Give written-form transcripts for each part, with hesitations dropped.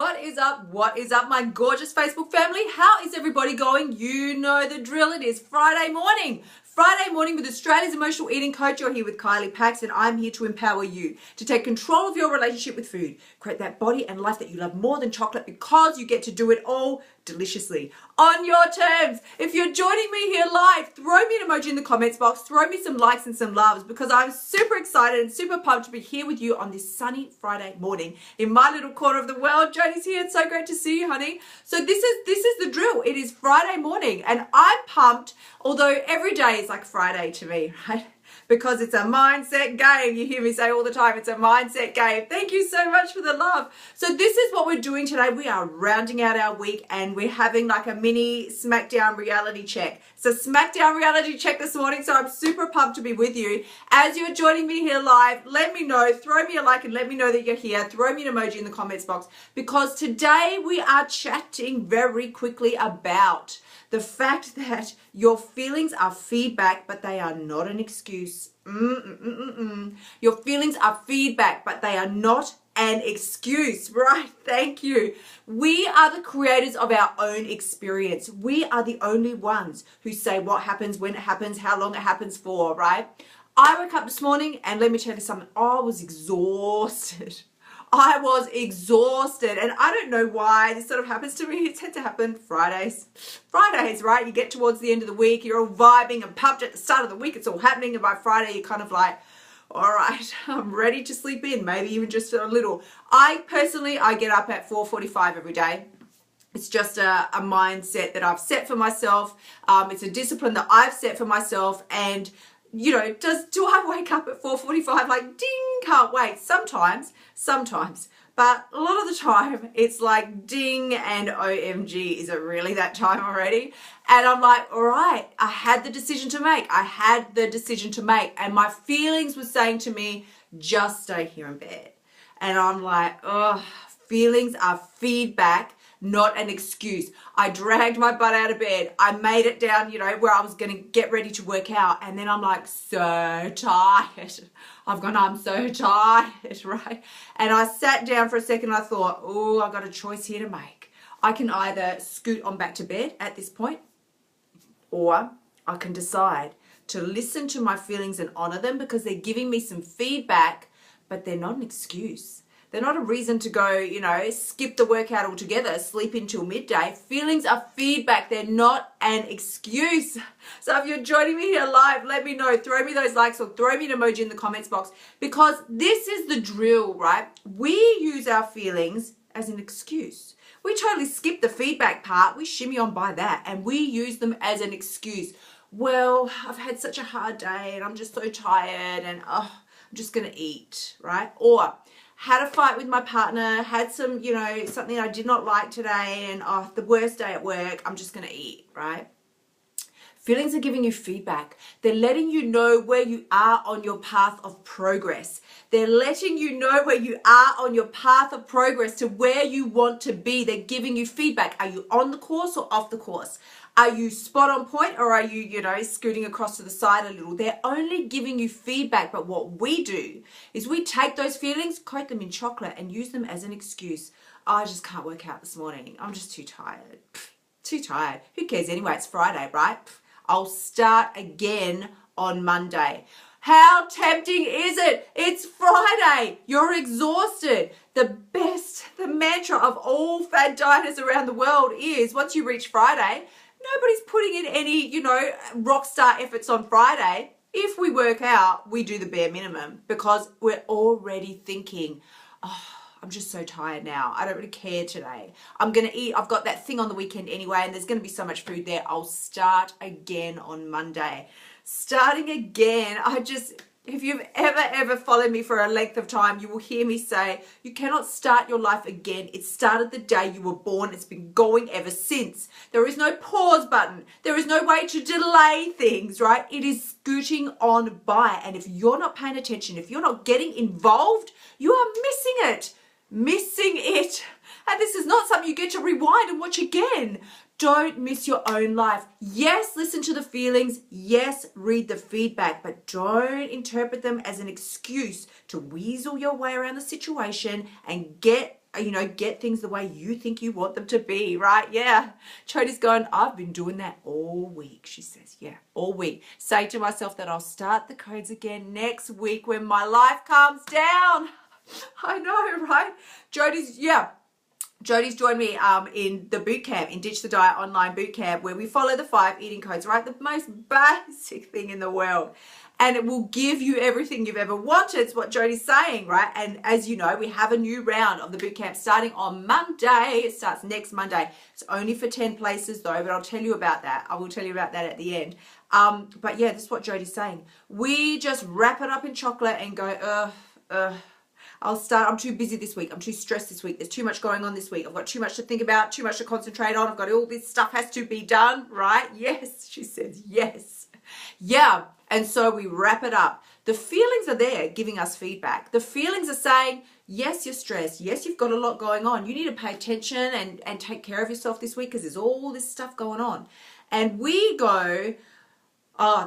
What is up? What is up, my gorgeous Facebook family? How is everybody going? You know the drill. It is Friday morning. Friday morning with Australia's emotional eating coach. You're here with Kylie Pax, and I'm here to empower you to take control of your relationship with food. Create that body and life that you love more than chocolate because you get to do it all deliciously on your terms. If you're joining me here live, throw me an emoji in the comments box, throw me some likes and some loves because I'm super excited and super pumped to be here with you on this sunny Friday morning in my little corner of the world. Jodie's here. It's so great to see you, honey. So this is the drill. It is Friday morning and I'm pumped, although every day is like Friday to me, right? Because it's a mindset game. You hear me say all the time, it's a mindset game. Thank you so much for the love. So this is what we're doing today. We are rounding out our week and we're having like a mini SmackDown reality check. So SmackDown reality check this morning. So I'm super pumped to be with you. As you're joining me here live, let me know, throw me a like and let me know that you're here. Throw me an emoji in the comments box because today we are chatting very quickly about the fact that your feelings are feedback, but they are not an excuse. Your feelings are feedback, but they are not an excuse, right? Thank you. We are the creators of our own experience. We are the only ones who say what happens, when it happens, how long it happens for, right? I woke up this morning and let me tell you something. I was exhausted. I was exhausted and I don't know why this sort of happens to me. It's had to happen Fridays, right? You get towards the end of the week, you're all vibing and pumped at the start of the week. It's all happening. And by Friday, you're kind of like, all right, I'm ready to sleep in, maybe even just a little. I get up at 4:45 every day. It's just a mindset that I've set for myself. It's a discipline that I've set for myself. And you know, do I wake up at 4:45 like ding, can't wait? Sometimes, but a lot of the time it's like ding and OMG, is it really that time already? And I'm like, all right, I had the decision to make. And my feelings were saying to me, just stay here in bed. And I'm like, oh, feelings are feedback, not an excuse. I dragged my butt out of bed. I made it down, you know, where I was going to get ready to work out. And then I'm like, so tired. I'm so tired, right? And I sat down for a second and I thought, oh, I've got a choice here to make. I can either scoot on back to bed at this point, or I can decide to listen to my feelings and honor them because they're giving me some feedback, but they're not an excuse. They're not a reason to go, you know, skip the workout altogether, sleep until midday. Feelings are feedback. They're not an excuse. So if you're joining me here live, let me know. Throw me those likes or throw me an emoji in the comments box because this is the drill, right? We use our feelings as an excuse. We totally skip the feedback part. We shimmy on by that and we use them as an excuse. Well, I've had such a hard day and I'm just so tired and I'm just going to eat, right? Or had a fight with my partner, had some, you know, something I did not like today and the worst day at work, I'm just going to eat, right? Feelings are giving you feedback. They're letting you know where you are on your path of progress. They're letting you know where you are on your path of progress to where you want to be. They're giving you feedback. Are you on the course or off the course? Are you spot on point or are you, you know, scooting across to the side a little? They're only giving you feedback. But what we do is we take those feelings, coat them in chocolate and use them as an excuse. Oh, I just can't work out this morning. I'm just too tired. Too tired. Who cares anyway? It's Friday, right? I'll start again on Monday. How tempting is it? It's Friday. You're exhausted. The mantra of all fad dieters around the world is once you reach Friday, nobody's putting in any, you know, rock star efforts on Friday. If we work out, we do the bare minimum because we're already thinking, oh, I'm just so tired now. I don't really care today. I'm going to eat. I've got that thing on the weekend anyway, and there's going to be so much food there. I'll start again on Monday. Starting again. If you've ever followed me for a length of time, you will hear me say, you cannot start your life again. It started the day you were born. It's been going ever since. There is no pause button. There is no way to delay things, right? It is scooting on by. And if you're not paying attention, if you're not getting involved, you are missing it. And this is not something you get to rewind and watch again. Don't miss your own life. Yes, listen to the feelings. Yes, read the feedback, but don't interpret them as an excuse to weasel your way around the situation and get you know, get things the way you think you want them to be, right? Yeah. Jody's going, I've been doing that all week, she says. Yeah, all week. Say to myself that I'll start the codes again next week when my life calms down. I know, right? Jody's joined me in the boot camp, in Ditch the Diet online boot camp, where we follow the 5 eating codes, right? The most basic thing in the world. And it will give you everything you've ever wanted. It's what Jody's saying, right? And as you know, we have a new round of the boot camp starting on Monday. It starts next Monday. It's only for 10 places though, but I'll tell you about that. I will tell you about that at the end. But yeah, this is what Jody's saying. We just wrap it up in chocolate and go, I'm too busy this week. I'm too stressed this week. There's too much going on this week. I've got too much to think about, too much to concentrate on. I've got all this stuff has to be done, right? Yes, she says, yes. Yeah, and so we wrap it up. The feelings are there giving us feedback. The feelings are saying, yes, you're stressed. Yes, you've got a lot going on. You need to pay attention and take care of yourself this week because there's all this stuff going on. And we go,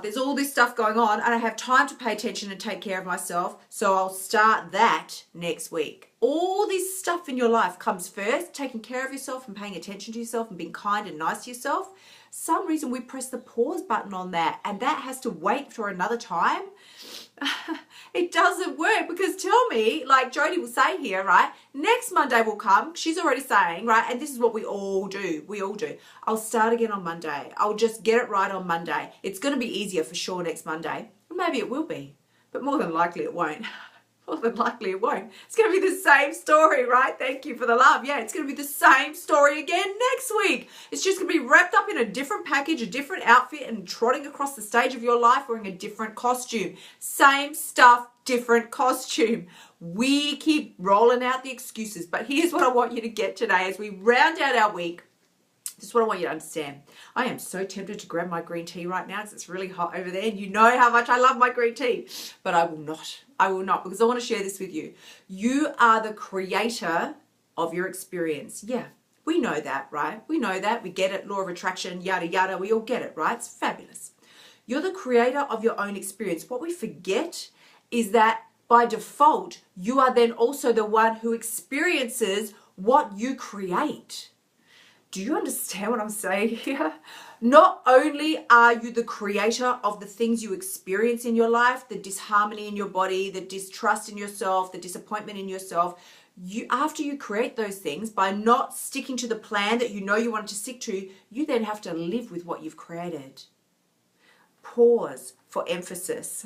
there's all this stuff going on and I have time to pay attention and take care of myself, so I'll start that next week. All this stuff in your life comes first, taking care of yourself and paying attention to yourself and being kind and nice to yourself. Some reason we press the pause button on that and that has to wait for another time. It doesn't work because tell me, like Jody will say here, right? Next Monday will come. She's already saying, right? And this is what we all do. We all do. I'll start again on Monday. I'll just get it right on Monday. It's going to be easier for sure next Monday. Maybe it will be, but more than likely it won't. More than likely it won't. It's going to be the same story, right? Thank you for the love. Yeah, it's going to be the same story again next week. It's just going to be wrapped up in a different package, a different outfit, and trotting across the stage of your life wearing a different costume. Same stuff, different costume. We keep rolling out the excuses, but here's what I want you to get today as we round out our week. This is what I want you to understand. I am so tempted to grab my green tea right now because it's really hot over there. And you know how much I love my green tea. But I will not. I will not, because I want to share this with you. You are the creator of your experience. Yeah, we know that, right? We know that. We get it. Law of attraction, yada, yada. We all get it, right? It's fabulous. You're the creator of your own experience. What we forget is that by default, you are then also the one who experiences what you create. Do you understand what I'm saying here? Not only are you the creator of the things you experience in your life, the disharmony in your body, the distrust in yourself, the disappointment in yourself, after you create those things, by not sticking to the plan that you know you wanted to stick to, you then have to live with what you've created. Pause for emphasis.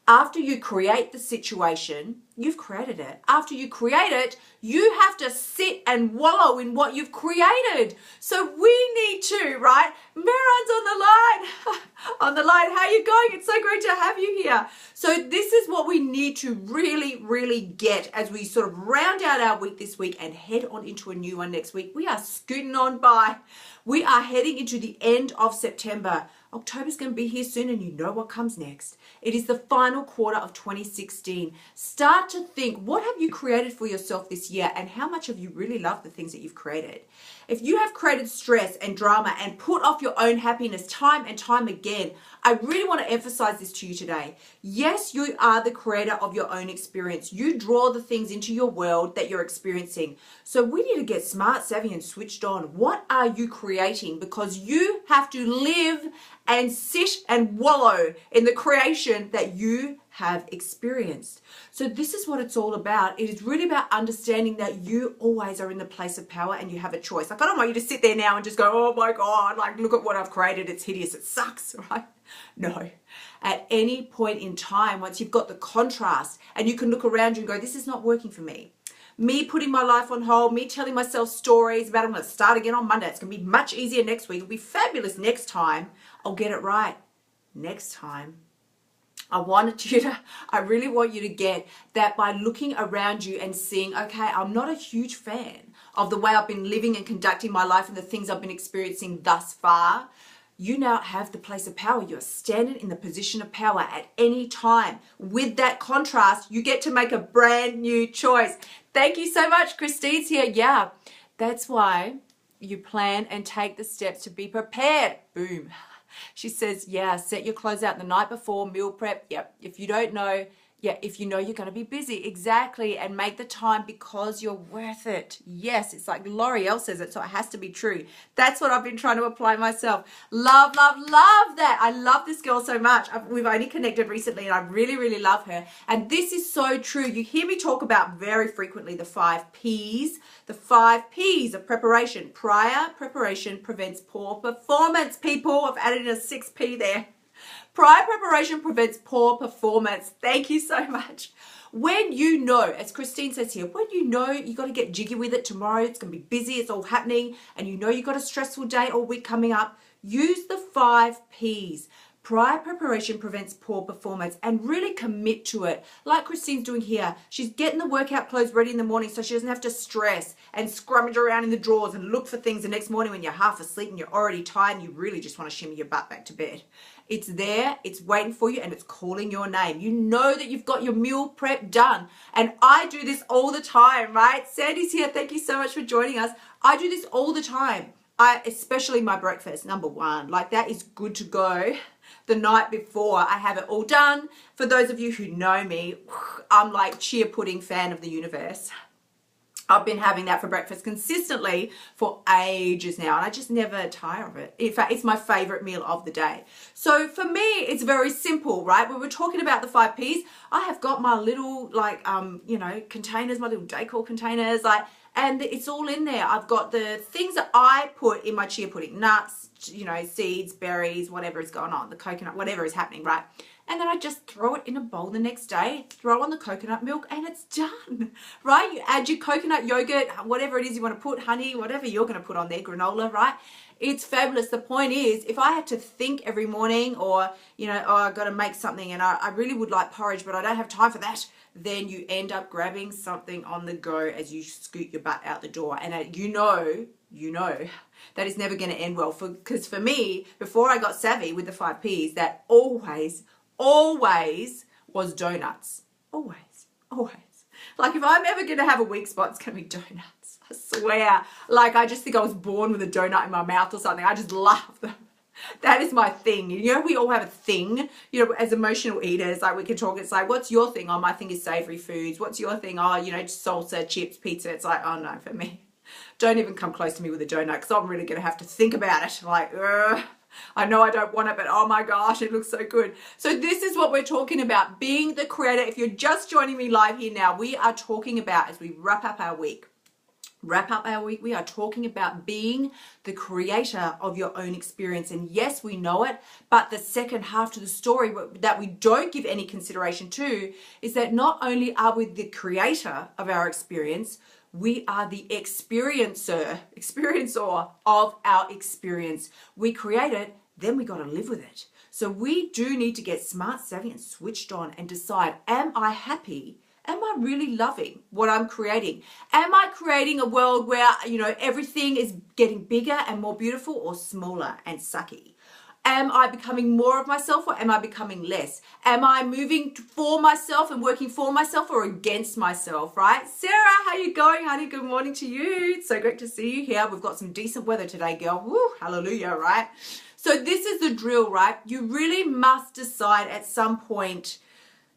After you create the situation, you've created it. After you create it, you have to sit and wallow in what you've created. So we need to, right? Meron's on the line. On the line, how are you going? It's so great to have you here. So this is what we need to really, really get as we sort of round out our week this week and head on into a new one next week. We are scooting on by. We are heading into the end of September. October's going to be here soon and you know what comes next. It is the final quarter of 2016. Start to think, what have you created for yourself this year and how much have you really loved the things that you've created? If you have created stress and drama and put off your own happiness time and time again, I really want to emphasize this to you today. Yes, you are the creator of your own experience. You draw the things into your world that you're experiencing. So we need to get smart, savvy, and switched on. What are you creating? Because you have to live and sit and wallow in the creation that you have experienced. So this is what it's all about. It is really about understanding that you always are in the place of power and you have a choice. Like, I don't want you to sit there now and just go, oh my God, like, look at what I've created. It's hideous. It sucks, right? No. At any point in time, once you've got the contrast and you can look around you and go, this is not working for me. Me putting my life on hold, me telling myself stories about I'm going to start again on Monday. It's going to be much easier next week. It'll be fabulous next time. I'll get it right next time. I really want you to get that by looking around you and seeing, okay, I'm not a huge fan of the way I've been living and conducting my life and the things I've been experiencing thus far. You now have the place of power. You're standing in the position of power at any time. With that contrast, you get to make a brand new choice. Thank you so much. Christine's here. Yeah, that's why you plan and take the steps to be prepared. Boom. She says, yeah, set your clothes out the night before, meal prep. Yep. If you don't know, Yeah, if you know you're going to be busy, exactly, and make the time because you're worth it. Yes, it's like L'Oreal says it, so it has to be true. That's what I've been trying to apply myself. Love, love, love that. I love this girl so much. We've only connected recently, and I really, really love her. And this is so true. You hear me talk about very frequently the 5 Ps. The 5 Ps of preparation. Prior preparation prevents poor performance, people. I've added in a 6P there. Prior preparation prevents poor performance. Thank you so much. When you know, as Christine says here, when you know you got to get jiggy with it tomorrow, it's going to be busy, it's all happening, and you know you got a stressful day or week coming up, use the 5 Ps. Prior preparation prevents poor performance, and really commit to it. Like Christine's doing here. She's getting the workout clothes ready in the morning so she doesn't have to stress and scrummage around in the drawers and look for things the next morning when you're half asleep and you're already tired and you really just want to shimmy your butt back to bed. It's there, it's waiting for you, and it's calling your name. You know that you've got your meal prep done. And I do this all the time, right? Sandy's here. Thank you so much for joining us. I do this all the time. Especially my breakfast, number 1. Like, that is good to go the night before. I have it all done. For those of you who know me, I'm like chia pudding fan of the universe. I've been having that for breakfast consistently for ages now, and I just never tire of it. In fact, it's my favorite meal of the day. So for me, it's very simple, right? When we're talking about the 5 Ps, I have got my little, like, containers, my little decor containers, like, and it's all in there. I've got the things that I put in my chia pudding, nuts, seeds, berries, whatever is going on, the coconut, whatever is happening, right? And then I just throw it in a bowl the next day, throw on the coconut milk, and it's done, right? You add your coconut yogurt, whatever it is you want to put, honey, whatever you're going to put on there, granola, right? It's fabulous. The point is, if I had to think every morning or, oh, I've got to make something and I really would like porridge, but I don't have time for that, then you end up grabbing something on the go as you scoot your butt out the door. And you know that is never going to end well. Because for me, before I got savvy with the 5 Ps, that always was donuts. Always. Like, if I'm ever going to have a weak spot, it's going to be donuts. I swear. Like, I just think I was born with a donut in my mouth or something. I just love them. That is my thing. We all have a thing, as emotional eaters. Like, we can talk, it's like, what's your thing? Oh, my thing is savory foods. What's your thing? Oh, salsa, chips, pizza. It's like, oh no, for me, don't even come close to me with a donut, because I'm really going to have to think about it. Like, I know I don't want it, but oh my gosh, it looks so good. So this is what we're talking about, being the creator. If you're just joining me live here now, we are talking about, as we wrap up our week, we are talking about being the creator of your own experience. And yes, we know it, but the second half to the story that we don't give any consideration to is that not only are we the creator of our experience, we are the experiencer of our experience. We create it, then we got to live with it. So we do need to get smart, savvy, and switched on and decide, am I happy? Am I really loving what I'm creating? Am I creating a world where, everything is getting bigger and more beautiful, or smaller and sucky? Am I becoming more of myself, or am I becoming less? Am I moving for myself and working for myself, or against myself, right? Sarah, how you going, honey? Good morning to you. It's so great to see you here. We've got some decent weather today, girl. Woo, hallelujah, right? So this is the drill, right? You really must decide at some point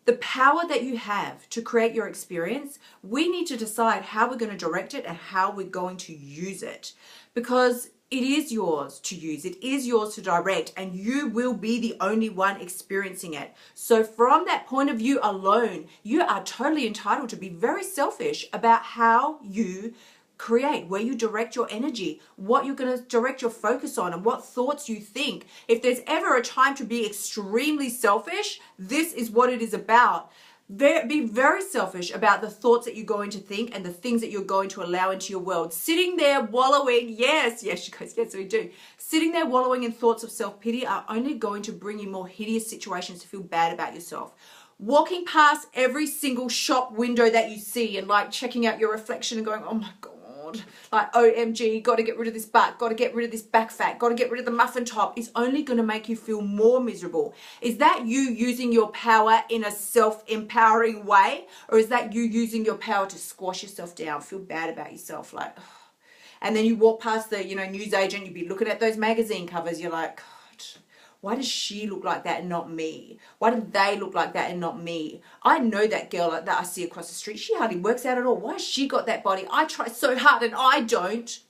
the power that you have to create your experience. We need to decide how we're going to direct it and how we're going to use it, because it is yours to use. It is yours to direct, and you will be the only one experiencing it. So from that point of view alone, you are totally entitled to be very selfish about how you create, where you direct your energy, what you're going to direct your focus on, and what thoughts you think. If there's ever a time to be extremely selfish, this is what it is about. Be very selfish about the thoughts that you're going to think and the things that you're going to allow into your world. Sitting there wallowing, yes, she goes, yes, we do. Sitting there wallowing in thoughts of self-pity are only going to bring you more hideous situations to feel bad about yourself. Walking past every single shop window that you see and like checking out your reflection and going, oh my God, like OMG, got to get rid of this butt, got to get rid of this back fat, got to get rid of the muffin top, is only going to make you feel more miserable. Is that you using your power in a self-empowering way, or is that you using your power to squash yourself down, feel bad about yourself, like, ugh. And then you walk past the newsagent, you'd be looking at those magazine covers, you're like, God, Why does she look like that and not me? Why do they look like that and not me? I know that girl that I see across the street. She hardly works out at all. Why has she got that body? I try so hard and I don't.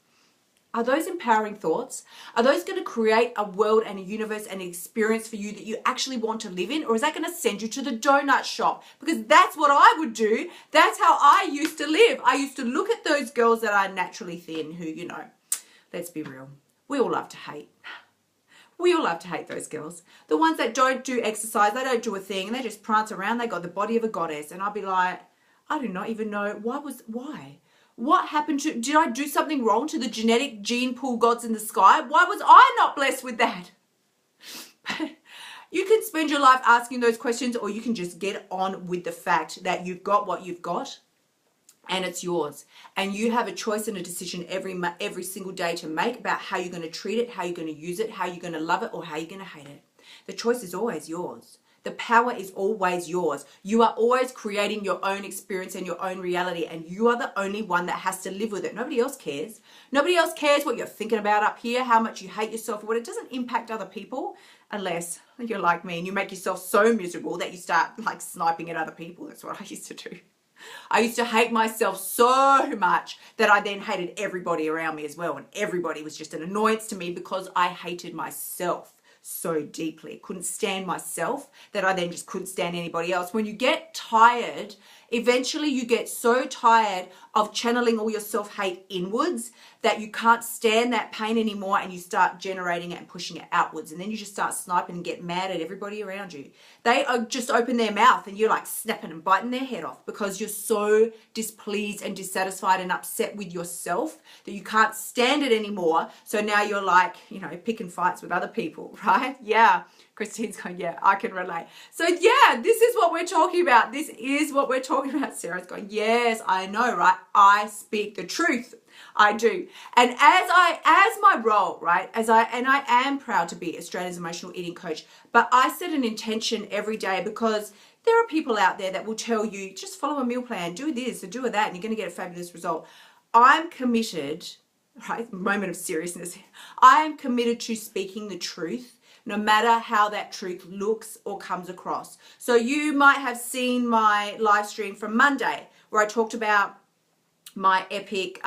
Are those empowering thoughts? Are those going to create a world and a universe and an experience for you that you actually want to live in? Or is that going to send you to the donut shop? Because that's what I would do. That's how I used to live. I used to look at those girls that are naturally thin who, you know, let's be real. We all love to hate. We all love to hate those girls. The ones that don't do exercise, they don't do a thing, and they just prance around. They got the body of a goddess. And I'll be like, I do not even know why. What happened to, did I do something wrong to the genetic gene pool gods in the sky? Why was I not blessed with that? You can spend your life asking those questions, or you can just get on with the fact that you've got what you've got and it's yours. And you have a choice and a decision every single day to make about how you're going to treat it, how you're going to use it, how you're going to love it, or how you're going to hate it. The choice is always yours. The power is always yours. You are always creating your own experience and your own reality, and you are the only one that has to live with it. Nobody else cares. Nobody else cares what you're thinking about up here, how much you hate yourself, or what. It doesn't impact other people unless you're like me and you make yourself so miserable that you start like sniping at other people. That's what I used to do. I used to hate myself so much that I then hated everybody around me as well, and everybody was just an annoyance to me because I hated myself so deeply. Couldn't stand myself that I then just couldn't stand anybody else. When you get tired, eventually you get so tired of channeling all your self-hate inwards that you can't stand that pain anymore, and you start generating it and pushing it outwards, and then you just start sniping and get mad at everybody around you. They just open their mouth and you're like snapping and biting their head off because you're so displeased and dissatisfied and upset with yourself that you can't stand it anymore. So now you're like, you know, picking fights with other people, right? Yeah. Christine's going, yeah, I can relate. So yeah, this is what we're talking about. This is what we're talking about. Sarah's going, yes, I know, right? I speak the truth. I do. And as my role, right, I am proud to be Australia's emotional eating coach, but I set an intention every day because there are people out there that will tell you, just follow a meal plan, do this or do that, and you're going to get a fabulous result. I'm committed, right, moment of seriousness. I am committed to speaking the truth, no matter how that truth looks or comes across. So you might have seen my live stream from Monday where I talked about my epic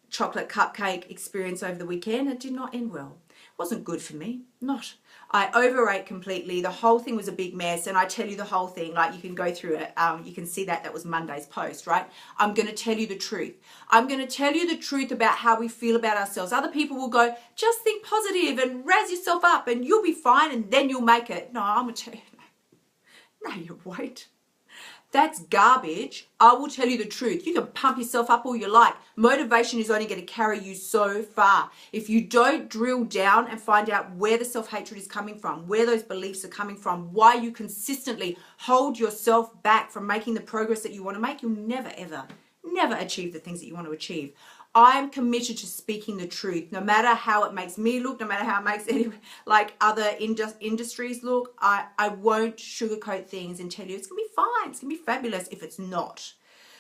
chocolate cupcake experience over the weekend. It did not end well. It wasn't good for me, not. I overate completely. The whole thing was a big mess, and I tell you the whole thing, like you can go through it. You can see that was Monday's post, right? I'm going to tell you the truth. I'm going to tell you the truth about how we feel about ourselves. Other people will go, just think positive and razz yourself up and you'll be fine and then you'll make it. No, I'm going to tell you, no, you won't. That's garbage. I will tell you the truth. You can pump yourself up all you like. Motivation is only going to carry you so far. If you don't drill down and find out where the self-hatred is coming from, where those beliefs are coming from, why you consistently hold yourself back from making the progress that you want to make, you'll never, ever, never achieve the things that you want to achieve. I am committed to speaking the truth, no matter how it makes me look, no matter how it makes any, like other industries look. I won't sugarcoat things and tell you it's going to be fine, it's going to be fabulous if it's not.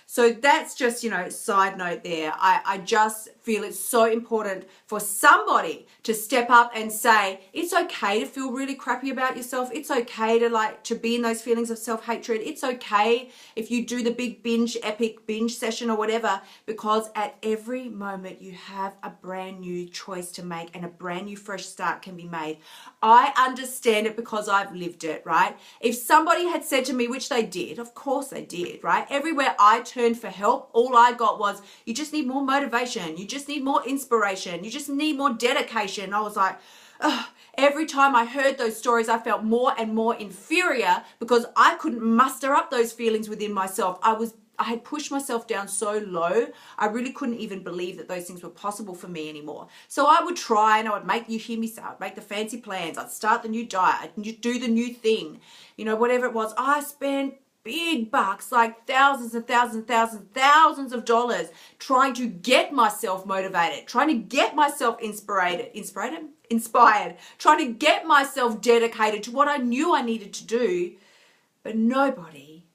So that's just, you know, side note there. I just feel it's so important for somebody to step up and say, it's okay to feel really crappy about yourself. It's okay to be in those feelings of self-hatred. It's okay if you do the big epic binge session or whatever, because at every moment you have a brand new choice to make and a brand new fresh start can be made. I understand it because I've lived it, right? If somebody had said to me, which they did, of course they did, right? Everywhere I turned for help, all I got was, you just need more motivation. You just need more inspiration. You just need more dedication. I was like, ugh. Every time I heard those stories, I felt more and more inferior because I couldn't muster up those feelings within myself. I had pushed myself down so low, I really couldn't even believe that those things were possible for me anymore. So I would try and I would make, you hear me say, I'd make the fancy plans. I'd start the new diet. I'd do the new thing. You know, whatever it was. I spent big bucks, like thousands and thousands of dollars trying to get myself motivated, trying to get myself inspired, trying to get myself dedicated to what I knew I needed to do. But nobody,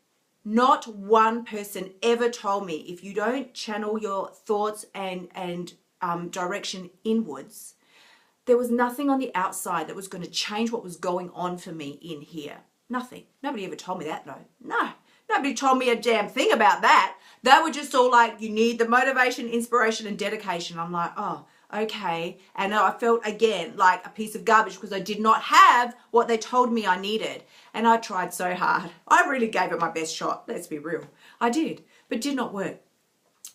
not one person ever told me, if you don't channel your thoughts and direction inwards, there was nothing on the outside that was going to change what was going on for me in here. Nothing. Nobody ever told me that though. No, nobody told me a damn thing about that. They were just all like, you need the motivation, inspiration, and dedication. I'm like, oh, okay. And I felt again like a piece of garbage because I did not have what they told me I needed. And I tried so hard. I really gave it my best shot. Let's be real. I did, but did not work.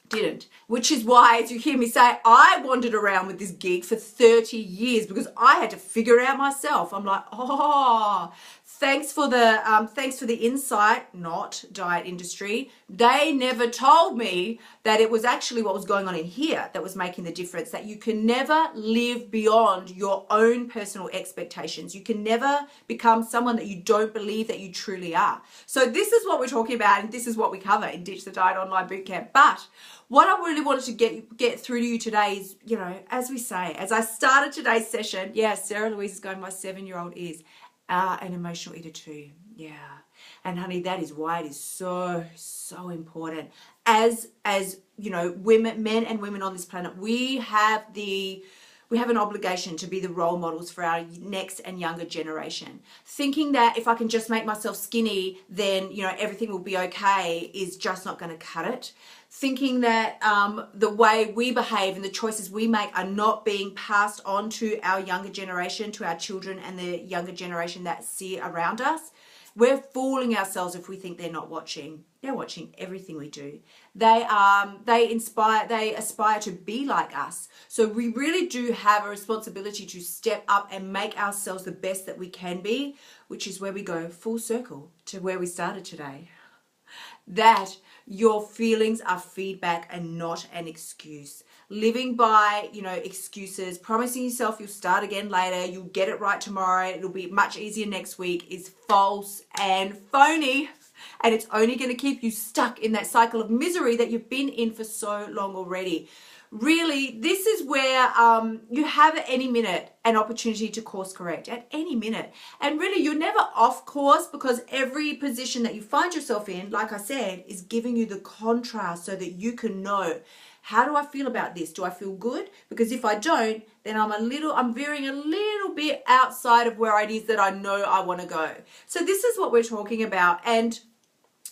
Didn't. Which is why, as you hear me say, I wandered around with this gig for 30 years because I had to figure it out myself. I'm like, oh, thanks for the insight, not diet industry. They never told me that it was actually what was going on in here that was making the difference, that you can never live beyond your own personal expectations. You can never become someone that you don't believe that you truly are. So this is what we're talking about, and this is what we cover in Ditch the Diet Online Bootcamp. But what I really wanted to get through to you today is, you know, as we say, as I started today's session, yeah, Sarah Louise is going, my 7-year-old is an emotional eater too. Yeah. And honey, that is why it is so, so important. As you know, women, men and women on this planet, we have an obligation to be the role models for our next and younger generation. Thinking that if I can just make myself skinny, then, you know, everything will be okay is just not going to cut it. Thinking that the way we behave and the choices we make are not being passed on to our younger generation, to our children and the younger generation that see around us. We're fooling ourselves if we think they're not watching. They're watching everything we do. They aspire to be like us. So we really do have a responsibility to step up and make ourselves the best that we can be, which is where we go full circle to where we started today. That your feelings are feedback and not an excuse. Living by, you know, excuses, promising yourself you'll start again later, you'll get it right tomorrow, it'll be much easier next week, is false and phony. And it's only going to keep you stuck in that cycle of misery that you've been in for so long already. Really, this is where you have at any minute an opportunity to course correct, at any minute. And really, you're never off course because every position that you find yourself in, like I said, is giving you the contrast so that you can know, how do I feel about this? Do I feel good? Because if I don't, then I'm veering a little bit outside of where it is that I know I want to go. So this is what we're talking about. And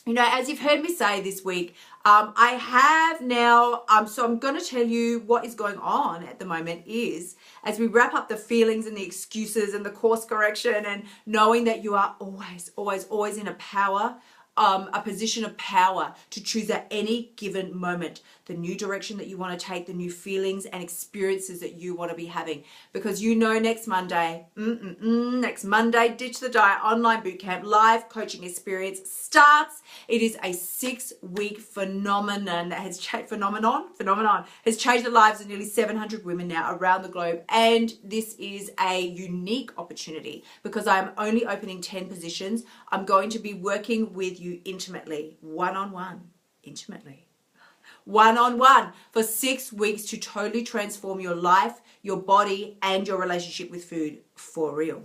you know, as you've heard me say this week, I have now, so I'm going to tell you what is going on at the moment is, as we wrap up the feelings and the excuses and the course correction and knowing that you are always, always, always in a position of power to choose at any given moment the new direction that you want to take, the new feelings and experiences that you want to be having. Because you know next Monday, Ditch the Diet Online Bootcamp live coaching experience starts. It is a 6-week phenomenon that has changed the lives of nearly 700 women now around the globe. And this is a unique opportunity because I'm only opening 10 positions. I'm going to be working with you intimately, one-on-one, for 6 weeks to totally transform your life, your body, and your relationship with food for real.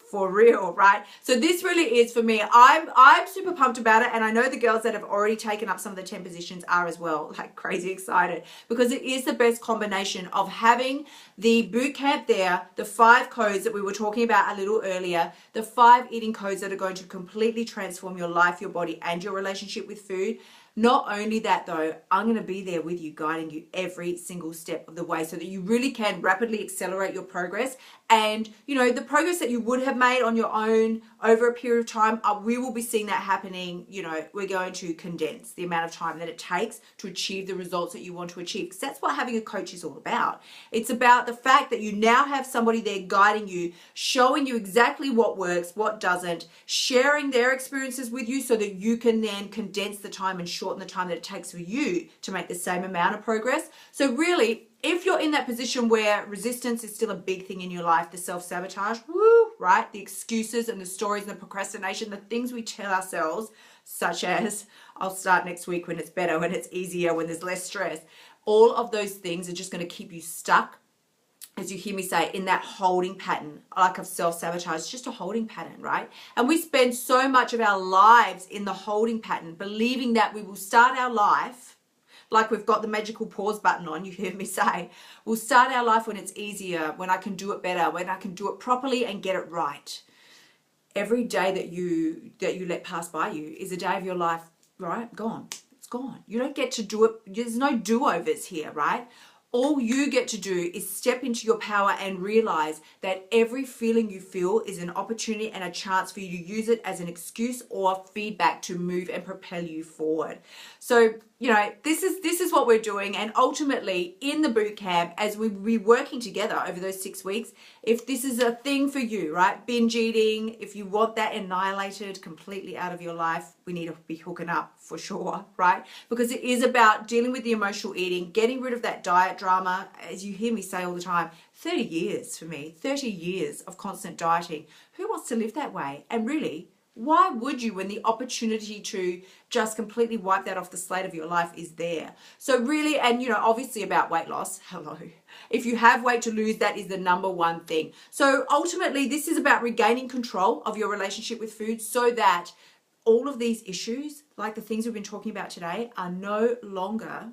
For real, right? So this really is for me. I'm super pumped about it, and I know the girls that have already taken up some of the 10 positions are as well, like crazy excited, because it is the best combination of having the boot camp there, the 5 codes that we were talking about a little earlier, the 5 eating codes that are going to completely transform your life, your body, and your relationship with food. Not only that though, I'm going to be there with you, guiding you every single step of the way so that you really can rapidly accelerate your progress. And, you know, the progress that you would have made on your own over a period of time, we will be seeing that happening. You know, we're going to condense the amount of time that it takes to achieve the results that you want to achieve. Because that's what having a coach is all about. It's about the fact that you now have somebody there guiding you, showing you exactly what works, what doesn't, sharing their experiences with you so that you can then condense the time and shorten the time that it takes for you to make the same amount of progress. So really, if you're in that position where resistance is still a big thing in your life, the self-sabotage, right? The excuses and the stories and the procrastination, the things we tell ourselves, such as, I'll start next week when it's better, when it's easier, when there's less stress. All of those things are just going to keep you stuck, as you hear me say, in that holding pattern, like of self-sabotage. It's just a holding pattern, right? And we spend so much of our lives in the holding pattern, believing that we will start our life like we've got the magical pause button on, you hear me say. We'll start our life when it's easier, when I can do it better, when I can do it properly and get it right. Every day that you let pass by you is a day of your life, right? Gone. It's gone. You don't get to do it. There's no do-overs here, right? All you get to do is step into your power and realize that every feeling you feel is an opportunity and a chance for you to use it as an excuse or feedback to move and propel you forward. So, you know, this is what we're doing. And ultimately in the boot camp, as we be working together over those 6 weeks, if this is a thing for you, right? Binge eating, if you want that annihilated completely out of your life, we need to be hooking up for sure, right? Because it is about dealing with the emotional eating, getting rid of that diet drama. As you hear me say all the time, 30 years for me, 30 years of constant dieting. Who wants to live that way? And really, why would you when the opportunity to just completely wipe that off the slate of your life is there? So really, and you know, obviously about weight loss, hello. If you have weight to lose, that is the number one thing. So ultimately, this is about regaining control of your relationship with food so that all of these issues, like the things we've been talking about today, are no longer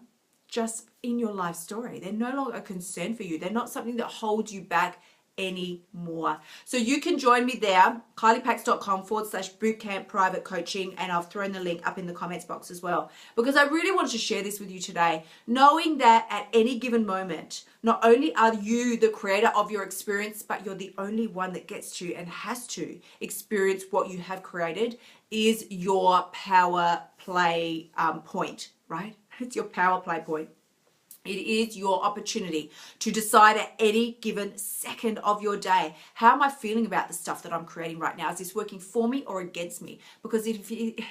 just in your life story. They're no longer a concern for you. They're not something that holds you back anymore. So you can join me there, kyliepax.com/bootcamp private coaching, and I've thrown the link up in the comments box as well, because I really wanted to share this with you today, knowing that at any given moment, not only are you the creator of your experience, but you're the only one that gets to and has to experience what you have created, is your power play point, right? It's your power play point. It is your opportunity to decide at any given second of your day, how am I feeling about the stuff that I'm creating right now? Is this working for me or against me? Because if it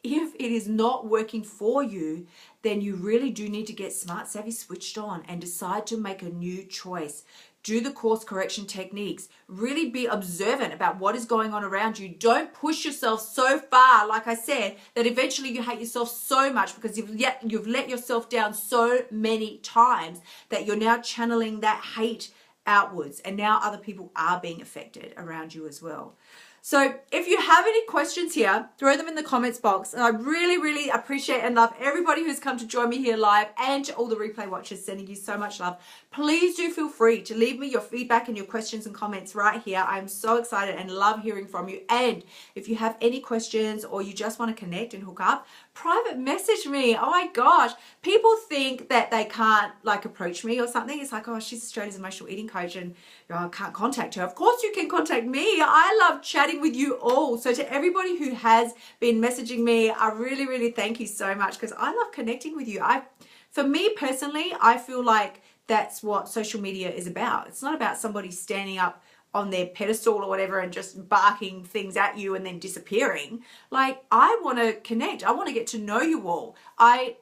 is not working for you, then you really do need to get smart, savvy, switched on and decide to make a new choice. Do the course correction techniques. Really be observant about what is going on around you. Don't push yourself so far, like I said, that eventually you hate yourself so much because you've let yourself down so many times that you're now channeling that hate outwards, and now other people are being affected around you as well. So if you have any questions here, throw them in the comments box. And I really, really appreciate and love everybody who's come to join me here live, and to all the replay watchers, sending you so much love. Please do feel free to leave me your feedback and your questions and comments right here. I'm so excited and love hearing from you. And if you have any questions or you just want to connect and hook up, private message me. Oh my gosh. People think that they can't like approach me or something. It's like, oh, she's Australia's emotional eating coach and I can't contact her. Of course you can contact me. I love chatting with you all. So to everybody who has been messaging me, I really, really thank you so much, because I love connecting with you. For me personally, I feel like that's what social media is about. It's not about somebody standing up on their pedestal or whatever and just barking things at you and then disappearing. Like, I want to connect. I want to get to know you all. I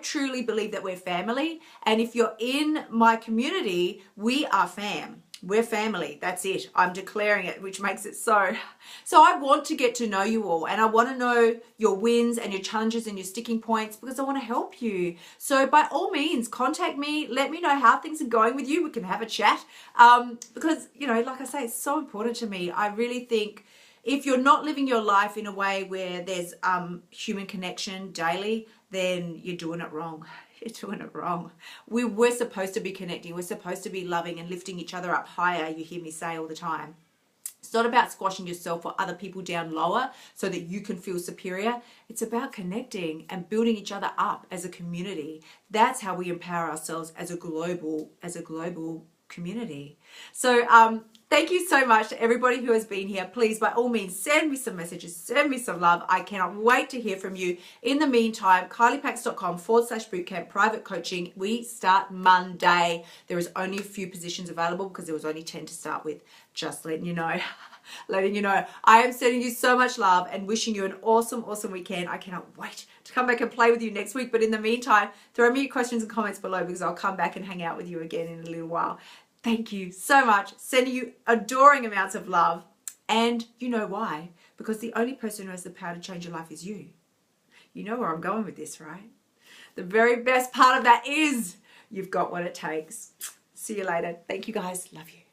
truly believe that we're family. And if you're in my community, we are fam. We're family. That's it. I'm declaring it, which makes it so. So I want to get to know you all, and I want to know your wins and your challenges and your sticking points, because I want to help you. So by all means, contact me. Let me know how things are going with you. We can have a chat. Because, you know, like I say, it's so important to me. I really think if you're not living your life in a way where there's human connection daily, then you're doing it wrong. You're doing it wrong. We're supposed to be connecting. We're supposed to be loving and lifting each other up higher. You hear me say all the time. It's not about squashing yourself or other people down lower so that you can feel superior. It's about connecting and building each other up as a community. That's how we empower ourselves as a global community. So thank you so much to everybody who has been here. Please, by all means, send me some messages, send me some love. I cannot wait to hear from you. In the meantime, kyliepax.com/bootcamp private coaching. We start Monday. There is only a few positions available because there was only 10 to start with. Just letting you know. Letting you know. I am sending you so much love and wishing you an awesome, awesome weekend. I cannot wait to come back and play with you next week. But in the meantime, throw me your questions and comments below, because I'll come back and hang out with you again in a little while. Thank you so much. Sending you adoring amounts of love. And you know why? Because the only person who has the power to change your life is you. You know where I'm going with this, right? The very best part of that is you've got what it takes. See you later. Thank you guys. Love you.